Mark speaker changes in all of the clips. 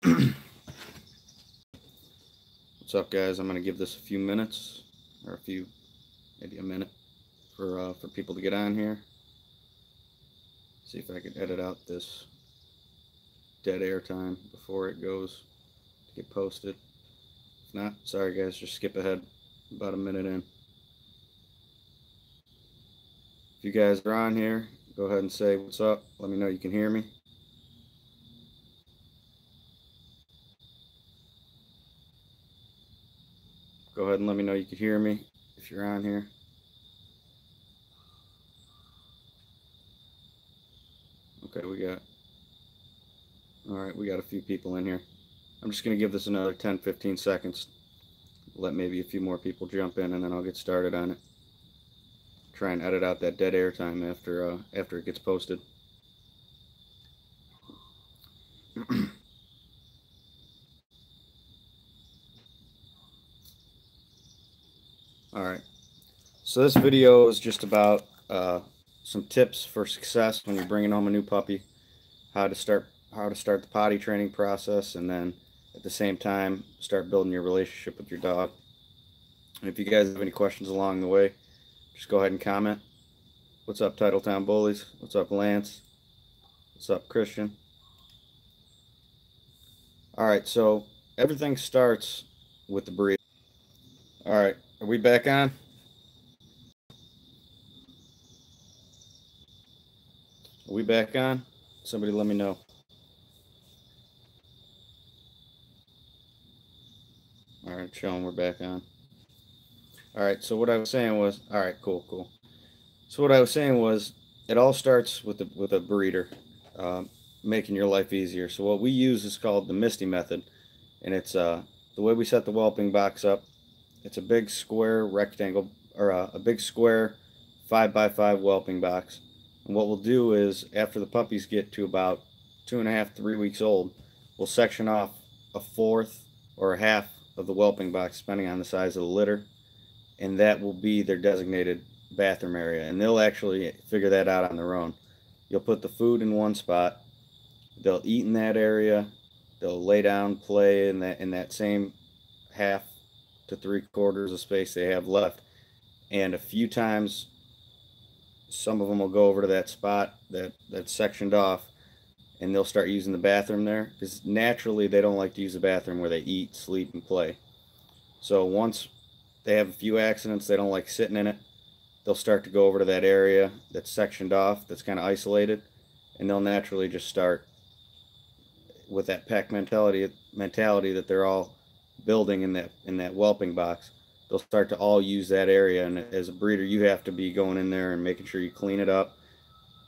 Speaker 1: What's up, guys? I'm going to give this a few minutes, or maybe a minute, for people to get on here. See if I can edit out this dead air time before it goes to get posted. If not, sorry guys, just skip ahead about a minute in. If you guys are on here, go ahead and say what's up. Let me know you can hear me. Go ahead and let me know you can hear me if you're on here. Okay, we got a few people in here. I'm just going to give this another 10-15 seconds. Let maybe a few more people jump in, and then I'll get started on it. Try and edit out that dead air time after it gets posted. Alright, so this video is just about some tips for success when you're bringing home a new puppy, how to start the potty training process, and then at the same time start building your relationship with your dog. And if you guys have any questions along the way, just go ahead and comment. What's up, Titletown Bullies? What's up, Lance? What's up, Christian? Alright, so everything starts with the breed. Alright, are we back on? Are we back on? Somebody let me know. Alright, showing we're back on. Alright, so what I was saying was, alright, cool. So what I was saying was, it all starts with a breeder, making your life easier. So what we use is called the Misti method, and it's the way we set the whelping box up. It's a big square rectangle, or a big square 5x5 whelping box. And what we'll do is, after the puppies get to about 2.5-3 weeks old, we'll section off a fourth or a half of the whelping box, depending on the size of the litter, and that will be their designated bathroom area. And they'll actually figure that out on their own. You'll put the food in one spot, they'll eat in that area, they'll lay down, play in that same half to 3/4 of space they have left, and a few times some of them will go over to that spot that's sectioned off, and they'll start using the bathroom there, because naturally they don't like to use the bathroom where they eat, sleep, and play. So once they have a few accidents, they don't like sitting in it, they'll start to go over to that area that's sectioned off, that's kind of isolated, and they'll naturally just start with that pack mentality that they're all building in that whelping box. They'll start to all use that area, and as a breeder you have to be going in there and making sure you clean it up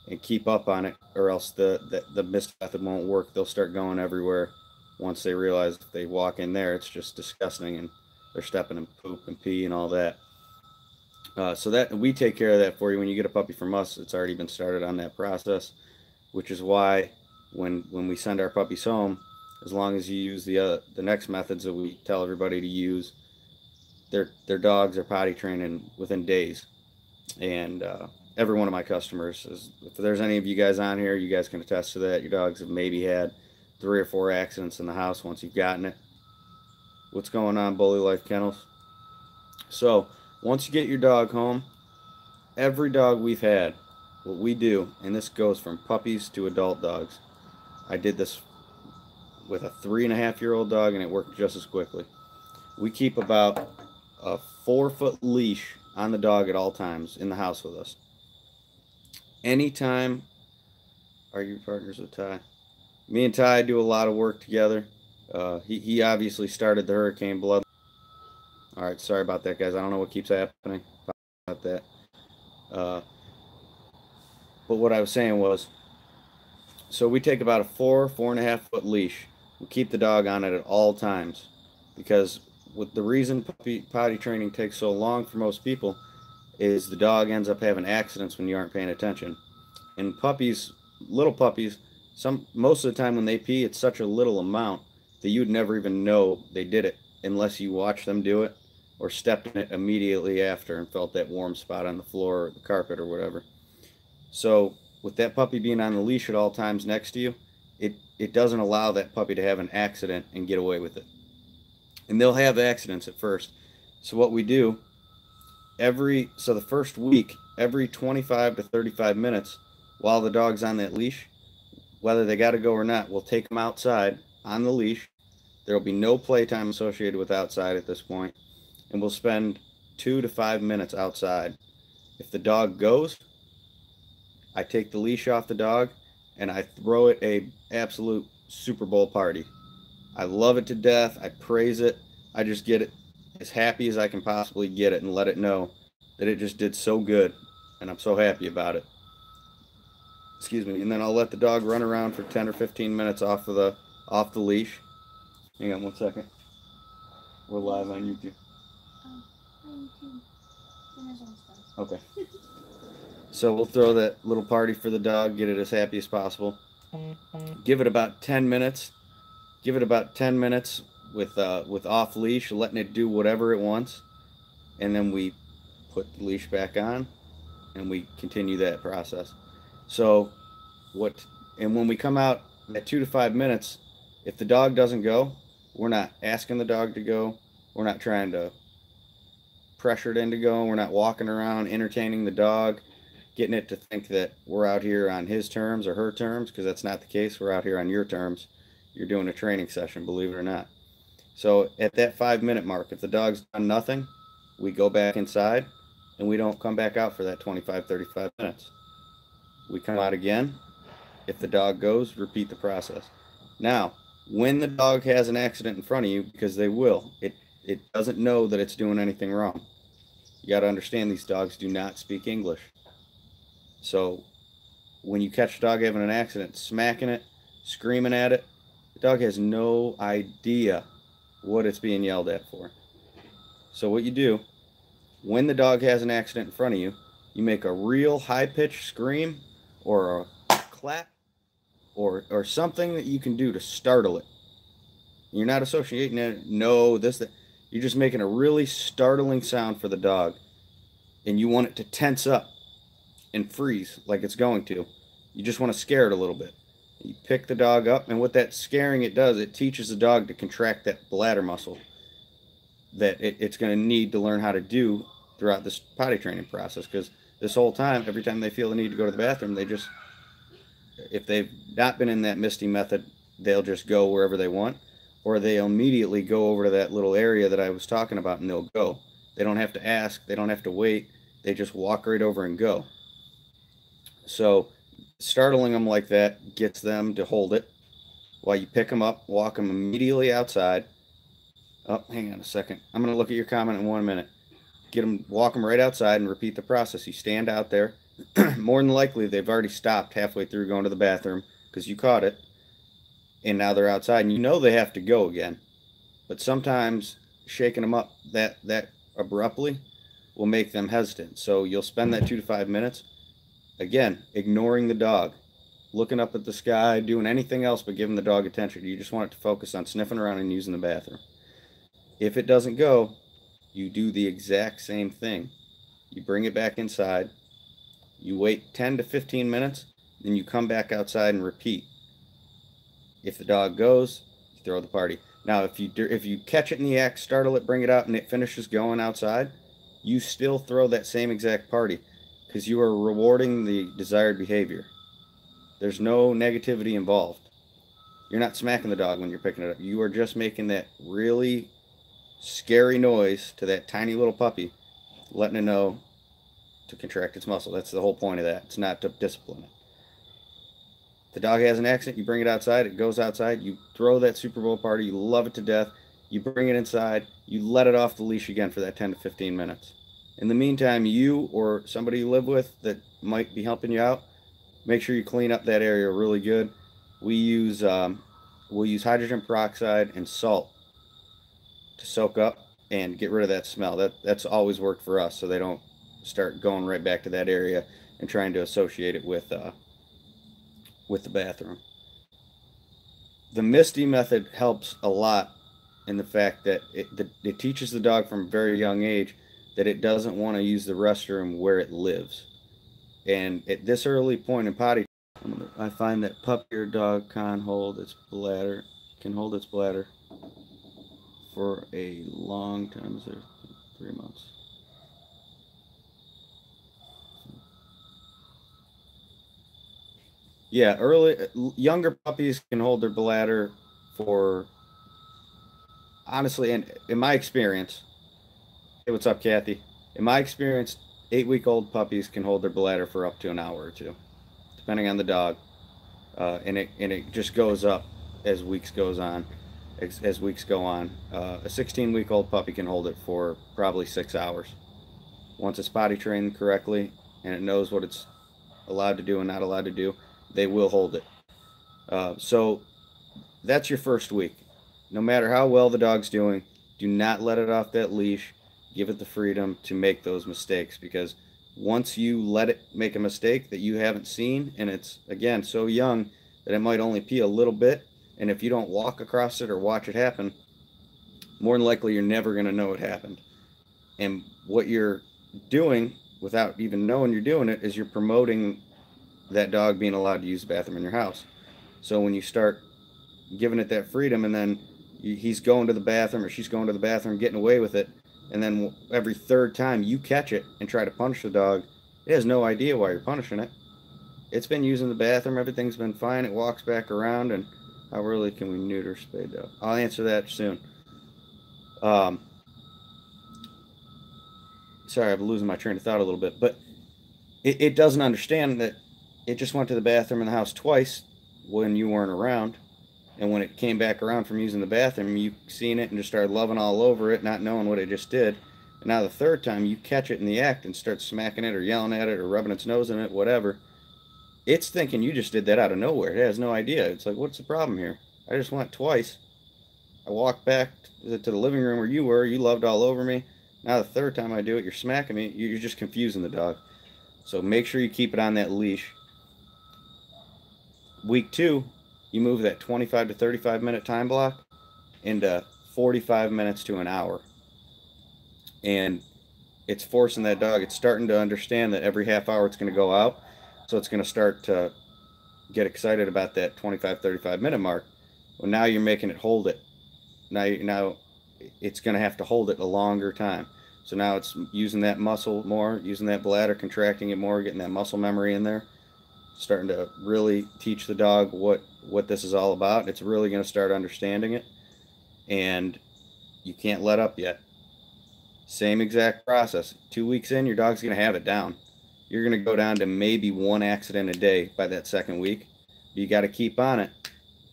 Speaker 1: and keep up on it, or else the Misti method won't work. They'll start going everywhere once they realize if they walk in there it's just disgusting and they're stepping in poop and pee and all that. So that we take care of that for you. When you get a puppy from us, it's already been started on that process, which is why when we send our puppies home, as long as you use the next methods that we tell everybody to use, their dogs are potty training within days. And every one of my customers is, if there's any of you guys on here, you guys can attest to that. Your dogs have maybe had 3 or 4 accidents in the house once you've gotten it. What's going on, Bully Life Kennels? So once you get your dog home, every dog we've had, what we do, and this goes from puppies to adult dogs. I did this with a 3.5-year-old dog, and it worked just as quickly. We keep about a 4-foot leash on the dog at all times in the house with us. Anytime, are you partners with Ty? Me and Ty do a lot of work together. He obviously started the hurricane blood. All right, sorry about that, guys. I don't know what keeps happening about that. But what I was saying was, so we take about a 4.5-foot leash. We keep the dog on it at all times, because with the reason potty training takes so long for most people is the dog ends up having accidents when you aren't paying attention. And puppies, little puppies, most of the time when they pee, it's such a little amount that you'd never even know they did it unless you watch them do it or stepped in it immediately after and felt that warm spot on the floor or the carpet or whatever. So with that puppy being on the leash at all times next to you, it doesn't allow that puppy to have an accident and get away with it. And they'll have accidents at first. So what we do the first week, every 25 to 35 minutes while the dog's on that leash, whether they got to go or not, we'll take them outside on the leash. There will be no playtime associated with outside at this point, and we'll spend 2 to 5 minutes outside. If the dog goes, I take the leash off the dog and I throw it a absolute Super Bowl party. I love it to death. I praise it. I just get it as happy as I can possibly get it and let it know that it just did so good, and I'm so happy about it. Excuse me. And then I'll let the dog run around for 10 or 15 minutes off the leash. Hang on 1 second. We're live on YouTube. Okay. So we'll throw that little party for the dog, get it as happy as possible. Give it about 10 minutes. Give it about 10 minutes with off leash, letting it do whatever it wants, and then we put the leash back on, and we continue that process. So when we come out at 2 to 5 minutes, if the dog doesn't go, we're not asking the dog to go. We're not trying to pressure it into going. We're not walking around entertaining the dog, getting it to think that we're out here on his terms or her terms, because that's not the case. We're out here on your terms. You're doing a training session, believe it or not. So at that 5-minute mark, if the dog's done nothing, we go back inside and we don't come back out for that 25, 35 minutes. We come out again. If the dog goes, repeat the process. Now, when the dog has an accident in front of you, because they will, it doesn't know that it's doing anything wrong. You got to understand, these dogs do not speak English. So when you catch a dog having an accident, smacking it, screaming at it, the dog has no idea what it's being yelled at for. So what you do, when the dog has an accident in front of you, you make a real high-pitched scream or a clap or something that you can do to startle it. You're not associating it, no, this, that. You're just making a really startling sound for the dog, and you want it to tense up and freeze like it's going to. You just want to scare it a little bit. You pick the dog up, and what that scaring it does, it teaches the dog to contract that bladder muscle that it's going to need to learn how to do throughout this potty training process. Because this whole time, every time they feel the need to go to the bathroom, they just, if they've not been in that Misti method, they'll just go wherever they want, or they'll immediately go over to that little area that I was talking about and they'll go. They don't have to ask, they don't have to wait, they just walk right over and go. So startling them like that gets them to hold it while you pick them up, walk them immediately outside. Oh, hang on a second. I'm going to look at your comment in 1 minute. Walk them right outside and repeat the process. You stand out there. More than likely, they've already stopped halfway through going to the bathroom because you caught it. And now they're outside, and you know they have to go again. But sometimes shaking them up that abruptly will make them hesitant. So you'll spend that 2 to 5 minutes, again, ignoring the dog, looking up at the sky, doing anything else but giving the dog attention. You just want it to focus on sniffing around and using the bathroom. If it doesn't go, you do the exact same thing. You bring it back inside, you wait 10 to 15 minutes, then you come back outside and repeat. If the dog goes, you throw the party. Now, if you catch it in the act, startle it, bring it out, and it finishes going outside, you still throw that same exact party because you are rewarding the desired behavior. There's no negativity involved. You're not smacking the dog when you're picking it up. You are just making that really scary noise to that tiny little puppy, letting it know to contract its muscle. That's the whole point of that. It's not to discipline it. The dog has an accident, you bring it outside, it goes outside, you throw that Super Bowl party, you love it to death, you bring it inside, you let it off the leash again for that 10 to 15 minutes. In the meantime, you or somebody you live with that might be helping you out, make sure you clean up that area really good. We'll use hydrogen peroxide and salt to soak up and get rid of that smell. That's always worked for us, so they don't start going right back to that area and trying to associate it with the bathroom. The Misti method helps a lot in the fact that it teaches the dog from a very young age that it doesn't want to use the restroom where it lives. And at this early point in potty, I'm going to I find that puppy or dog can hold its bladder for a long time. Is there 3 months? Yeah, younger puppies can hold their bladder for, honestly, and in my experience, hey, what's up, Kathy? In my experience, 8-week-old puppies can hold their bladder for up to an hour or two, depending on the dog, and it just goes up as weeks goes on, as weeks go on. A 16-week-old puppy can hold it for probably 6 hours. Once it's potty trained correctly and it knows what it's allowed to do and not allowed to do, they will hold it. So that's your first week. No matter how well the dog's doing, do not let it off that leash. Give it the freedom to make those mistakes, because once you let it make a mistake that you haven't seen, and it's, again, so young that it might only pee a little bit, and if you don't walk across it or watch it happen, more than likely you're never going to know it happened. And what you're doing without even knowing you're doing it is you're promoting that dog being allowed to use the bathroom in your house. So when you start giving it that freedom, and then he's going to the bathroom or she's going to the bathroom, getting away with it, and then every third time you catch it and try to punish the dog, it has no idea why you're punishing it. It's been using the bathroom, everything's been fine, it walks back around. And how early can we neuter spay dog? I'll answer that soon. Um, Sorry, I'm losing my train of thought a little bit, but it doesn't understand that it just went to the bathroom in the house twice when you weren't around. And when it came back around from using the bathroom, you seen it and just started loving all over it, not knowing what it just did. And now the third time you catch it in the act and start smacking it or yelling at it or rubbing its nose in it, whatever, it's thinking you just did that out of nowhere. It has no idea. It's like, what's the problem here? I just went twice. I walked back to the living room where you were. You loved all over me. Now the third time I do it, you're smacking me. You're just confusing the dog. So make sure you keep it on that leash. Week 2, you move that 25 to 35 minute time block into 45 minutes to an hour. And it's forcing that dog. It's starting to understand that every half hour it's going to go out. So it's going to start to get excited about that 25, 35 minute mark. Well, now you're making it hold it. Now it's going to have to hold it a longer time. So now it's using that muscle more, using that bladder, contracting it more, getting that muscle memory in there, starting to really teach the dog what this is all about. It's really going to start understanding it, and you can't let up yet. Same exact process. 2 weeks in, your dog's going to have it down. You're going to go down to maybe one accident a day by that second week. You got to keep on it,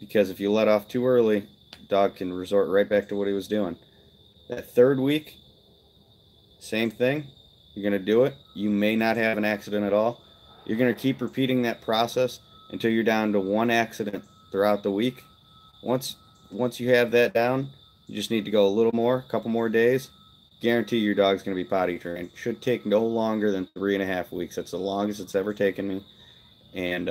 Speaker 1: because if you let off too early, the dog can resort right back to what he was doing. That third week, same thing. You're going to do it. You may not have an accident at all. You're going to keep repeating that process until you're down to one accident throughout the week. Once once you have that down, you just need to go a little more, a couple more days. Guarantee your dog's going to be potty trained. Should take no longer than 3.5 weeks. That's the longest it's ever taken me, and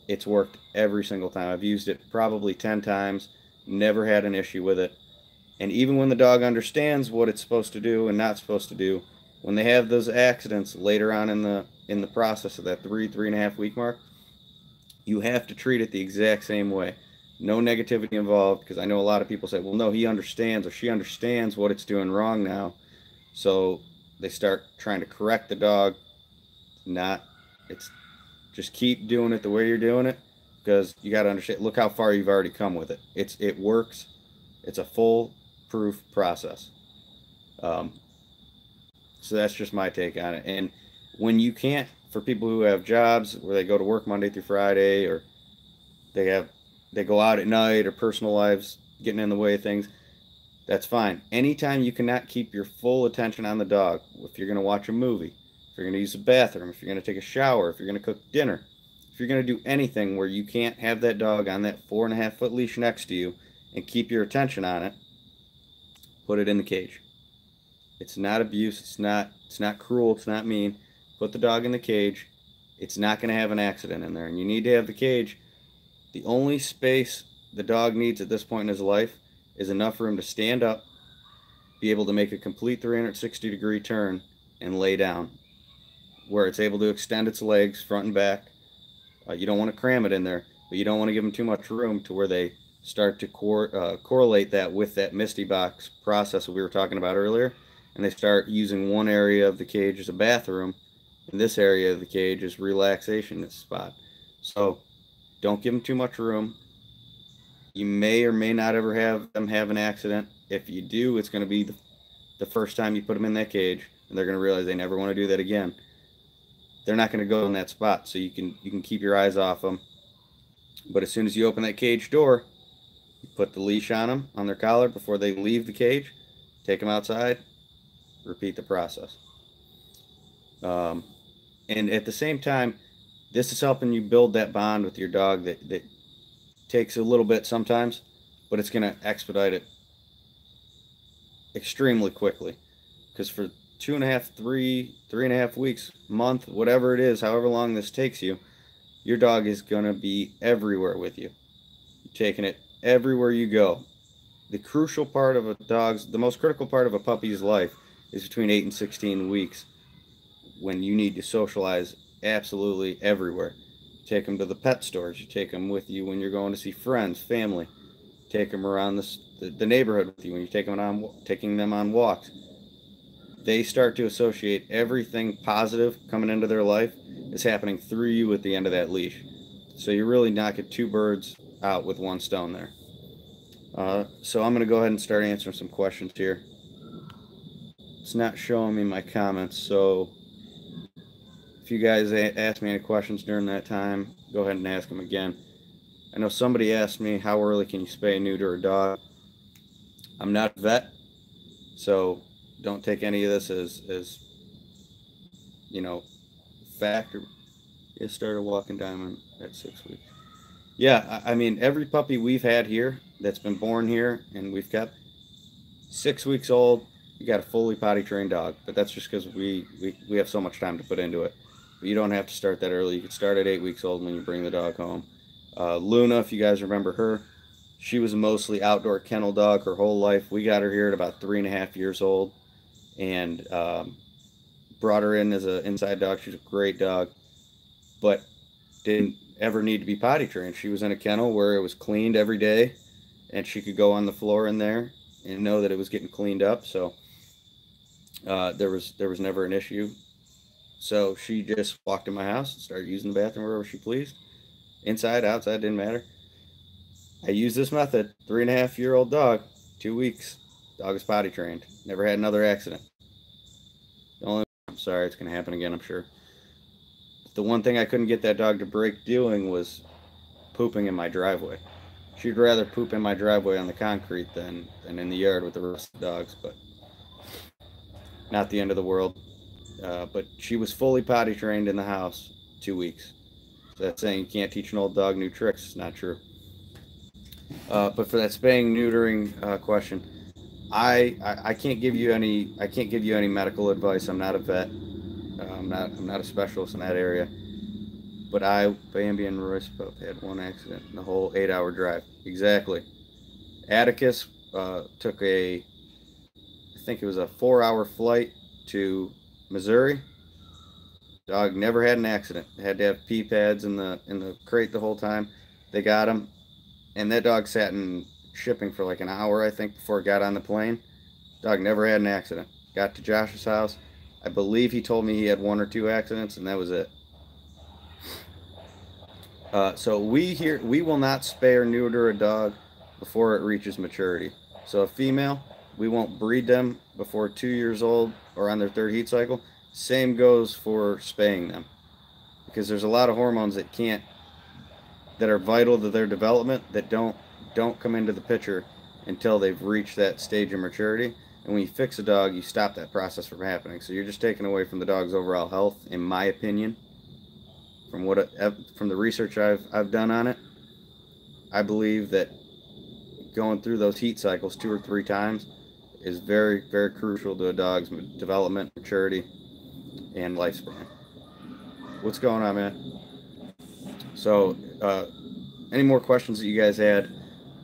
Speaker 1: it's worked every single time. I've used it probably 10 times, never had an issue with it. And even when the dog understands what it's supposed to do and not supposed to do, when they have those accidents later on in the process of that 3.5 week mark, you have to treat it the exact same way. No negativity involved, because I know a lot of people say, well, no, he understands or she understands what it's doing wrong now. So they start trying to correct the dog. Not, it's just keep doing it the way you're doing it, because you got to understand, look how far you've already come with it. It works. It's a full proof process. Um, so that's just my take on it. And when you can't, for people who have jobs where they go to work Monday through Friday, or they go out at night, or personal lives getting in the way of things, that's fine. Anytime you cannot keep your full attention on the dog, if you're going to watch a movie, if you're going to use the bathroom, if you're going to take a shower, if you're going to cook dinner, if you're going to do anything where you can't have that dog on that 4.5 foot leash next to you and keep your attention on it, put it in the cage. It's not abuse. It's not cruel. It's not mean. Put the dog in the cage. It's not going to have an accident in there. And you need to have the cage. The only space the dog needs at this point in his life is enough for him to stand up, be able to make a complete 360-degree turn, and lay down, where it's able to extend its legs front and back, You don't want to cram it in there, but you don't want to give them too much room to where they start to correlate that with that Misti box process that we were talking about earlier, and they start using one area of the cage as a bathroom, and this area of the cage is relaxation spot. So don't give them too much room. You may or may not ever have them have an accident. If you do, it's going to be the first time you put them in that cage, and they're going to realize they never want to do that again. They're not going to go in that spot, so you can keep your eyes off them. But as soon as you open that cage door, you put the leash on them, on their collar before they leave the cage, take them outside, repeat the process. And at the same time, this is helping you build that bond with your dog that takes a little bit sometimes, but it's going to expedite it extremely quickly. Because for 2.5, 3.5 weeks, month, whatever it is, however long this takes you, your dog is going to be everywhere with you. You're taking it everywhere you go. The crucial part of the most critical part of a puppy's life is between 8 and 16 weeks, when you need to socialize absolutely everywhere. You take them to the pet stores. You take them with you when you're going to see friends, family. Take them around the neighborhood with you when you're taking them on walks. They start to associate everything positive coming into their life is happening through you at the end of that leash. So you're really knocking two birds out with one stone there. So I'm going to go ahead and start answering some questions here. It's not showing me my comments, so if you guys ask me any questions during that time, go ahead and ask them again. I know somebody asked me, how early can you spay and neuter a dog? I'm not a vet, so don't take any of this as fact. You started walking diamond at 6 weeks. Yeah, I mean, every puppy we've had here that's been born here and we've kept, 6 weeks old, you got a fully potty trained dog. But that's just because we have so much time to put into it. But you don't have to start that early. You can start at 8 weeks old when you bring the dog home. Luna, if you guys remember her, she was a mostly outdoor kennel dog her whole life. We got her here at about 3.5 years old, and brought her in as an inside dog. She's a great dog, but didn't ever need to be potty trained. She was in a kennel where it was cleaned every day, and she could go on the floor in there and know that it was getting cleaned up. So there was never an issue. So she just walked in my house and started using the bathroom wherever she pleased. Inside, outside, didn't matter. I used this method. 3.5-year-old dog, 2 weeks. Dog is potty trained. Never had another accident. I'm sorry, it's going to happen again, I'm sure. The one thing I couldn't get that dog to break doing was pooping in my driveway. She'd rather poop in my driveway on the concrete than in the yard with the rest of the dogs, but not the end of the world. But she was fully potty trained in the house 2 weeks. So that's saying you can't teach an old dog new tricks. It's not true. But for that spaying neutering question, I can't give you any medical advice. I'm not a vet. I'm not a specialist in that area. But Bambi and Royce both had one accident in the whole 8-hour drive. Exactly. Atticus took I think it was a 4-hour flight to Missouri. Dog never had an accident. Had to have pee pads in the crate the whole time. They got him, and that dog sat in shipping for like an hour, I think, before it got on the plane. Dog never had an accident. Got to Josh's house. I believe he told me he had 1 or 2 accidents, and that was it. So we will not spay or neuter a dog before it reaches maturity. So a female, we won't breed them before 2 years old or on their 3rd heat cycle. Same goes for spaying them, because there's a lot of hormones that are vital to their development that don't come into the picture until they've reached that stage of maturity. And when you fix a dog, you stop that process from happening. So you're just taking away from the dog's overall health, in my opinion. From the research I've done on it, I believe that going through those heat cycles 2 or 3 times is very, very crucial to a dog's development, maturity, and lifespan. What's going on, man? So, any more questions that you guys had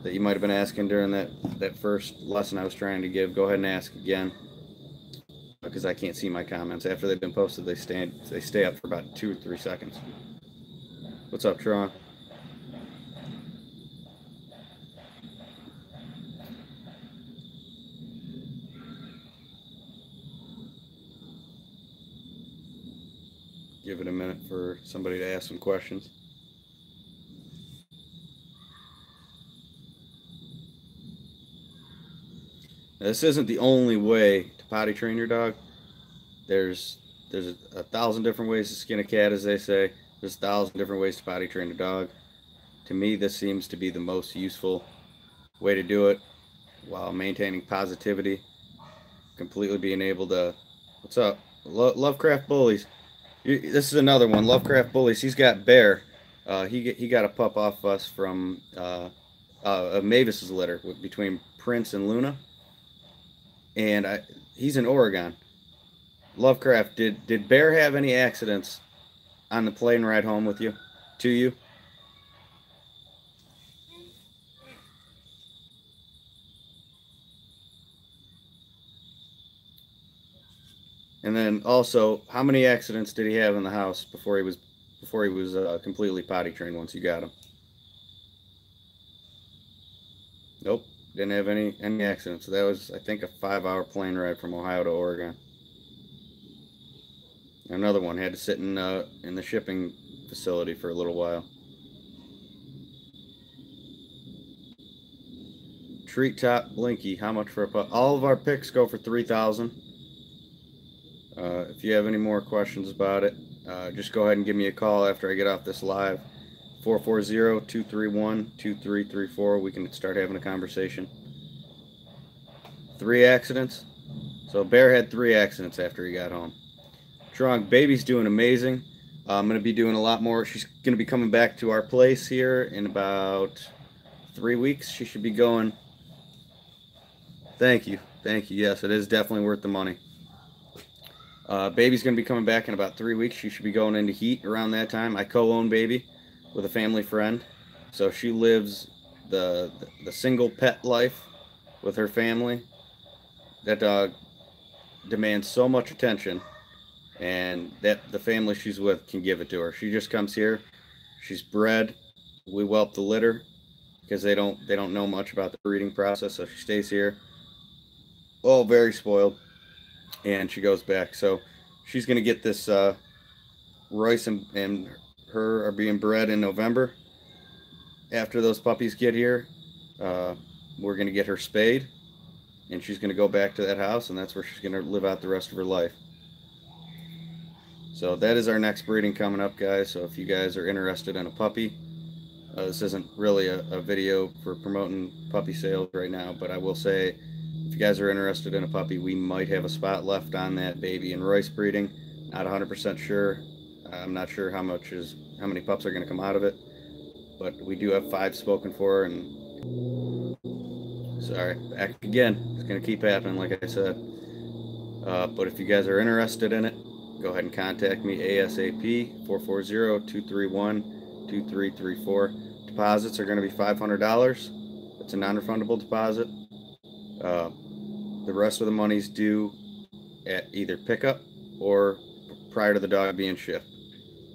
Speaker 1: that you might have been asking during that first lesson I was trying to give, go ahead and ask again, because I can't see my comments. After they've been posted, they stay up for about 2 or 3 seconds. What's up, Tron? Give it a minute for somebody to ask some questions. Now, this isn't the only way to potty train your dog. There's a thousand different ways to skin a cat, as they say. There's a thousand different ways to potty train a dog. To me, this seems to be the most useful way to do it while maintaining positivity, completely being able to. What's up? Lovecraft Bullies. This is another one. Lovecraft Bullies. He's got Bear. He got a pup off us from Mavis's litter between Prince and Luna, and he's in Oregon. Lovecraft, did Bear have any accidents on the plane ride home with you? To you? And then also, how many accidents did he have in the house before he was completely potty trained once you got him? Nope, didn't have any accidents. So that was, I think, a 5-hour plane ride from Ohio to Oregon. Another one had to sit in the shipping facility for a little while. Treetop Blinky, how much for a pup? All of our picks go for $3,000. If you have any more questions about it, just go ahead and give me a call after I get off this live. 440-231-2334. We can start having a conversation. 3 accidents. So Bear had 3 accidents after he got home. Trunk, baby's doing amazing. I'm going to be doing a lot more. She's going to be coming back to our place here in about 3 weeks. She should be going. Thank you. Thank you. Yes, it is definitely worth the money. Baby's going to be coming back in about 3 weeks. She should be going into heat around that time. I co-own Baby with a family friend. So she lives the single pet life with her family. That dog demands so much attention, and that the family she's with can give it to her. She just comes here. She's bred. We whelp the litter because they don't know much about the breeding process, so she stays here. Oh, very spoiled. And she goes back. So she's going to get this. Royce and her are being bred in November. After those puppies get here, we're going to get her spayed, and she's going to go back to that house, and that's where she's going to live out the rest of her life. So that is our next breeding coming up, guys. So if you guys are interested in a puppy, this isn't really a video for promoting puppy sales right now, but I will say, if you guys are interested in a puppy, we might have a spot left on that Baby and Royce breeding. Not 100% sure. I'm not sure how many pups are going to come out of it, but we do have 5 spoken for. And sorry, back again. It's going to keep happening, like I said. But if you guys are interested in it, go ahead and contact me ASAP. 440-231-2334. Deposits are going to be $500. It's a non-refundable deposit. The rest of the money's due at either pickup or prior to the dog being shipped.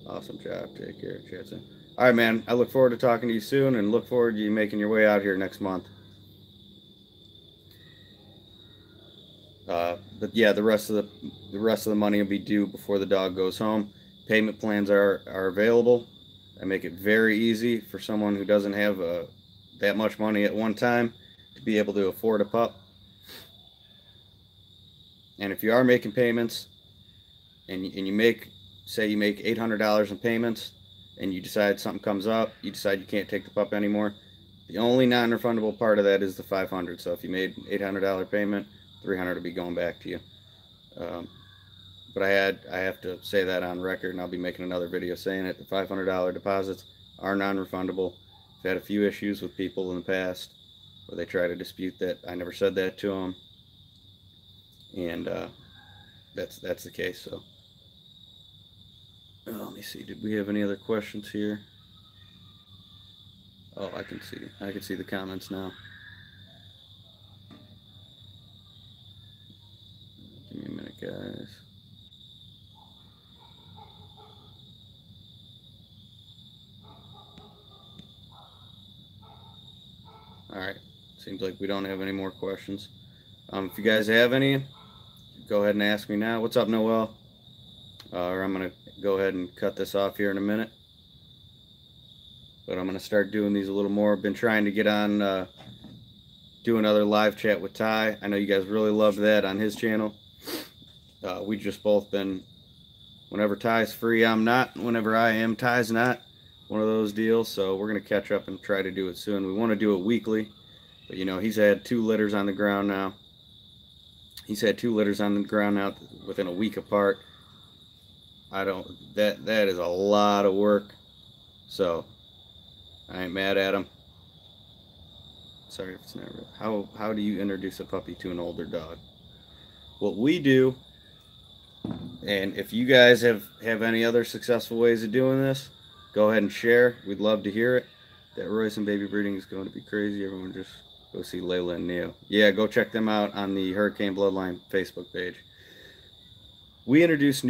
Speaker 1: Awesome job. Take care, Jetson. All right, man. I look forward to talking to you soon, and look forward to you making your way out here next month. But yeah, the rest of the money will be due before the dog goes home. Payment plans are available. I make it very easy for someone who doesn't have that much money at one time to be able to afford a pup. And if you are making payments, and you make, say you make $800 in payments, and you decide something comes up, you decide you can't take the pup anymore, the only non-refundable part of that is the $500. So if you made $800 payment, $300 will be going back to you. But I have to say that on record, and I'll be making another video saying it. The $500 deposits are non-refundable. I've had a few issues with people in the past where they try to dispute that. I never said that to them, and that's the case. So let me see. Did we have any other questions here? Oh, I can see the comments now. Give me a minute, guys. All right. Seems like we don't have any more questions. If you guys have any, go ahead and ask me now. What's up, Noel? Or I'm going to go ahead and cut this off here in a minute. But I'm going to start doing these a little more. I've been trying to get on, do another live chat with Ty. I know you guys really loved that on his channel. We just both been, whenever Ty's free, I'm not. Whenever I am, Ty's not. One of those deals. So we're going to catch up and try to do it soon. We want to do it weekly. But, you know, he's had 2 litters on the ground now. He's had 2 litters on the ground now within a week apart. That is a lot of work. So I ain't mad at him. Sorry if it's not real. How do you introduce a puppy to an older dog? What we do, and if you guys have any other successful ways of doing this, go ahead and share. We'd love to hear it. That Royce and baby breeding is going to be crazy. Everyone just go see Layla and Neo. Yeah, go check them out on the Hurricane Bloodline Facebook page. We introduce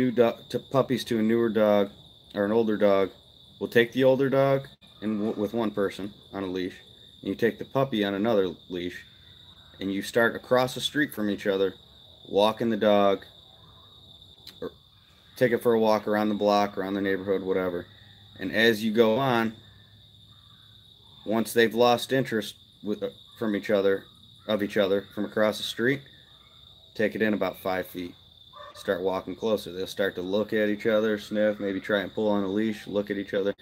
Speaker 1: puppies to a newer dog or an older dog. We'll take the older dog and with one person on a leash, and you take the puppy on another leash, and you start across the street from each other, walking the dog, or take it for a walk around the block, around the neighborhood, whatever. And as you go on, once they've lost interest from each other from across the street, take it in about 5 feet. Start walking closer. They'll start to look at each other, sniff, maybe try and pull on a leash, look at each other.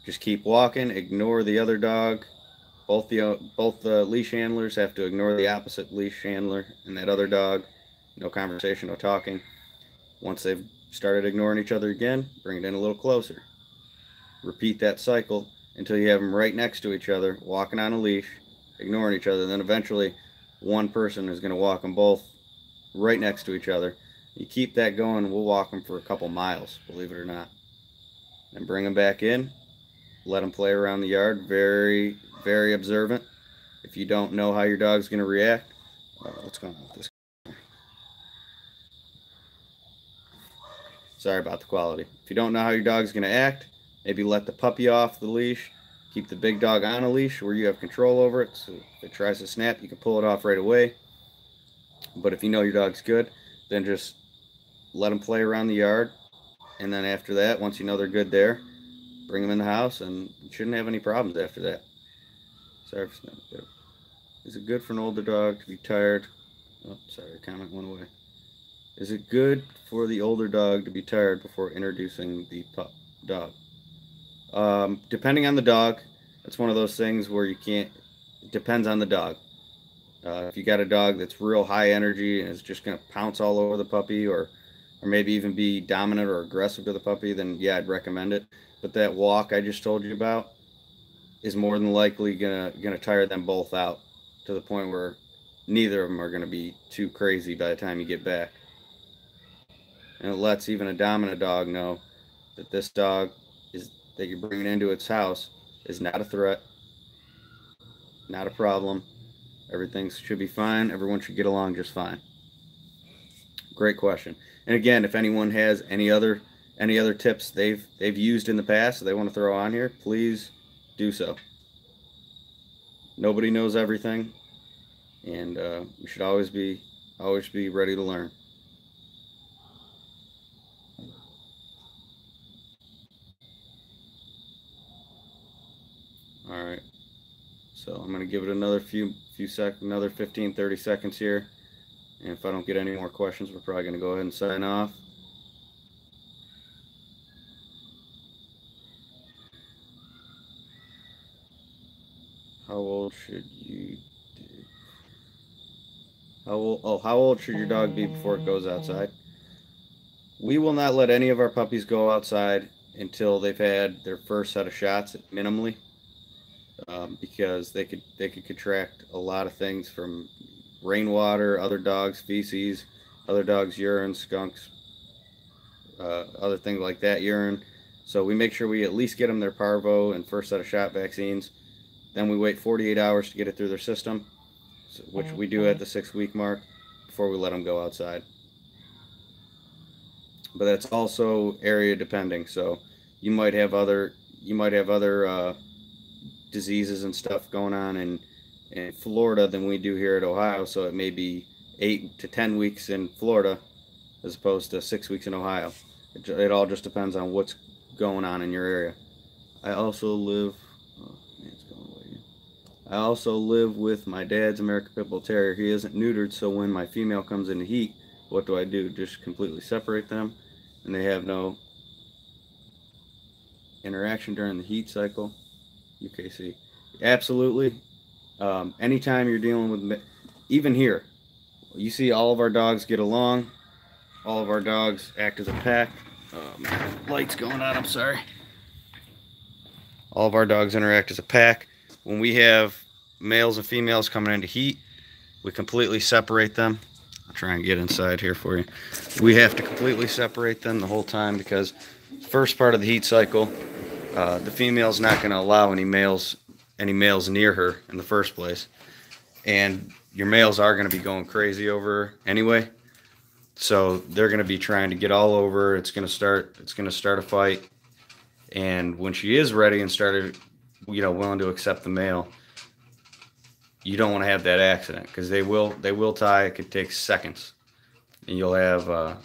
Speaker 1: Just keep walking, ignore the other dog. Both the leash handlers have to ignore the opposite leash handler and that other dog. No conversation, no talking. Once they've started ignoring each other again, bring it in a little closer. Repeat that cycle until you have them right next to each other, walking on a leash, ignoring each other. Then eventually one person is going to walk them both right next to each other. You keep that going, we'll walk them for a couple miles, believe it or not. And bring them back in, let them play around the yard, very, very observant. If you don't know how your dog's going to react, what's going on with this? Sorry about the quality. If you don't know how your dog's going to act, maybe let the puppy off the leash, keep the big dog on a leash where you have control over it, so if it tries to snap, you can pull it off right away. But if you know your dog's good, then just let them play around the yard, and then after that, once you know they're good there, bring them in the house, and you shouldn't have any problems after that. Sorry for snapping. Is it good for an older dog to be tired? Oh, sorry, the comment went away. Is it good for the older dog to be tired before introducing the dog? Depending on the dog, it's one of those things where you can't, it depends on the dog. If you got a dog that's real high energy and is just going to pounce all over the puppy, or maybe even be dominant or aggressive to the puppy, then yeah, I'd recommend it. But that walk I just told you about is more than likely gonna tire them both out to the point where neither of them are gonna be too crazy by the time you get back. And it lets even a dominant dog know that this dog that you're bringing into its house is not a threat, not a problem. Everything should be fine. Everyone should get along just fine. Great question. And again, if anyone has any other tips they've used in the past that they want to throw on here, please do so. Nobody knows everything, and we should always be ready to learn. All right. So I'm going to give it another another 15, 30 seconds here. And if I don't get any more questions, we're probably going to go ahead and sign off. How old should your dog be before it goes outside? We will not let any of our puppies go outside until they've had their first set of shots minimally. Because they could contract a lot of things from rainwater, other dogs' feces, other dogs' urine, skunks, other things like that, urine. So we make sure we at least get them their parvo and first set of shot vaccines. Then we wait 48 hours to get it through their system, which we do at the 6-week mark, before we let them go outside. But that's also area depending. So you might have other diseases and stuff going on in Florida than we do here at Ohio, so it may be 8 to 10 weeks in Florida as opposed to 6 weeks in Ohio. It all just depends on what's going on in your area. I also live. Oh, man, it's going away again. I also live with my dad's American Pit Bull Terrier. He isn't neutered, so when my female comes into heat, what do I do? Just completely separate them, and they have no interaction during the heat cycle. UKC. Absolutely. Anytime you're dealing with, even here, you see all of our dogs get along. All of our dogs act as a pack. Light's going on, I'm sorry. All of our dogs interact as a pack. When we have males and females coming into heat, we completely separate them. I'll try and get inside here for you. We have to completely separate them the whole time because first part of the heat cycle, the female's not going to allow any males near her in the first place, and your males are going to be going crazy over her anyway. So they're going to be trying to get all over. It's going to start a fight, and when she is ready and started, willing to accept the male, you don't want to have that accident because they will tie. It could take seconds, and you'll have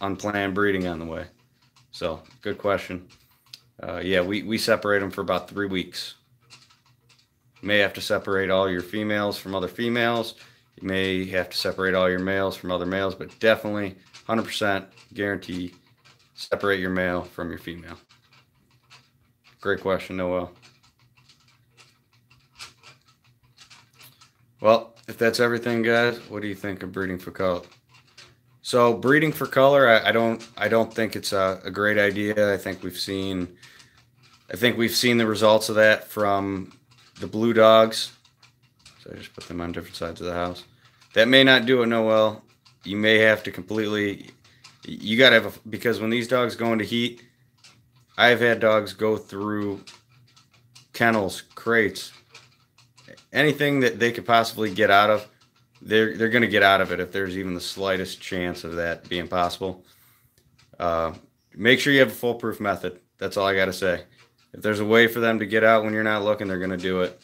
Speaker 1: unplanned breeding on the way. So good question. Yeah, we separate them for about 3 weeks. You may have to separate all your females from other females. You may have to separate all your males from other males, but definitely 100% guarantee separate your male from your female. Great question, Noel. Well, if that's everything, guys, what do you think of breeding for color? So breeding for color, I don't think it's a great idea. I think we've seen the results of that from the blue dogs. So I just put them on different sides of the house. That may not do it, Noel. You may have to completely. You got to have because when these dogs go into heat, I've had dogs go through kennels, crates, anything that they could possibly get out of. They're going to get out of it if there's even the slightest chance of that being possible. Make sure you have a foolproof method. That's all I got to say. If there's a way for them to get out when you're not looking, they're going to do it.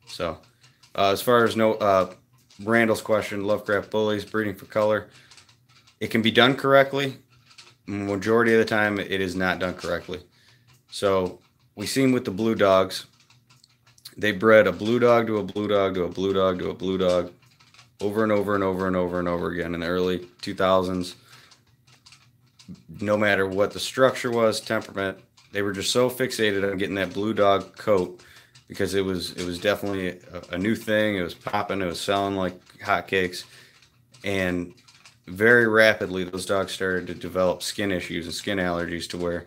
Speaker 1: So, as far as Randall's question, Lovecraft bullies, breeding for color, it can be done correctly. Majority of the time, it is not done correctly. So, we seen with the blue dogs, they bred a blue dog to a blue dog to a blue dog to a blue dog over and over and over and over and over again in the early 2000s. No matter what the structure was, temperament, they were just so fixated on getting that blue dog coat because it was definitely a new thing. It was popping. It was selling like hotcakes. And very rapidly, those dogs started to develop skin issues and skin allergies to where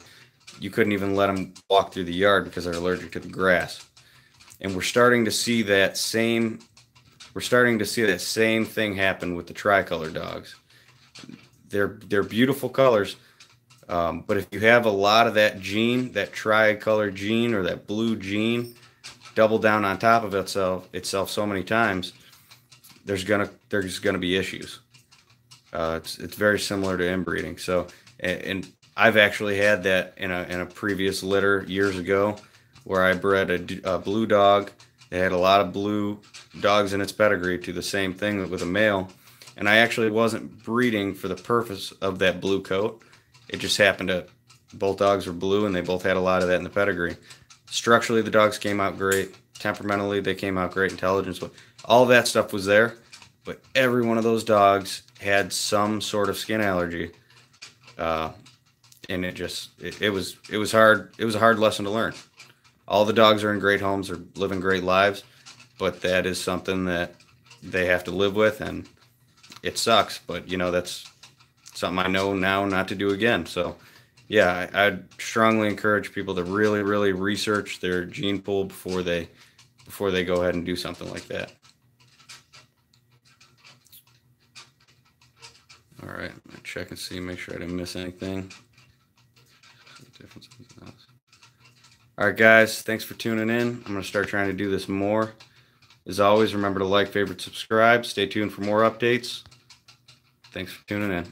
Speaker 1: you couldn't even let them walk through the yard because they're allergic to the grass. And we're starting to see that same thing happen with the tricolor dogs. They're beautiful colors. But if you have a lot of that gene, that tricolor gene or that blue gene, double down on top of itself so many times, there's gonna be issues. It's very similar to inbreeding. So, and I've actually had that in a previous litter years ago, where I bred a blue dog. They had a lot of blue dogs in its pedigree to the same thing with a male, and I actually wasn't breeding for the purpose of that blue coat. It just happened to, both dogs were blue and they both had a lot of that in the pedigree. Structurally, the dogs came out great. Temperamentally, they came out great. Intelligence, all of that stuff was there, but every one of those dogs had some sort of skin allergy, and it was hard. It was a hard lesson to learn. All the dogs are in great homes, are living great lives, but that is something that they have to live with, and it sucks. But that's something I know now not to do again. So, yeah, I'd strongly encourage people to really, really research their gene pool before they go ahead and do something like that. All right, I'm gonna check and see, make sure I didn't miss anything. All right, guys, thanks for tuning in. I'm going to start trying to do this more. As always, remember to like, favorite, subscribe. Stay tuned for more updates. Thanks for tuning in.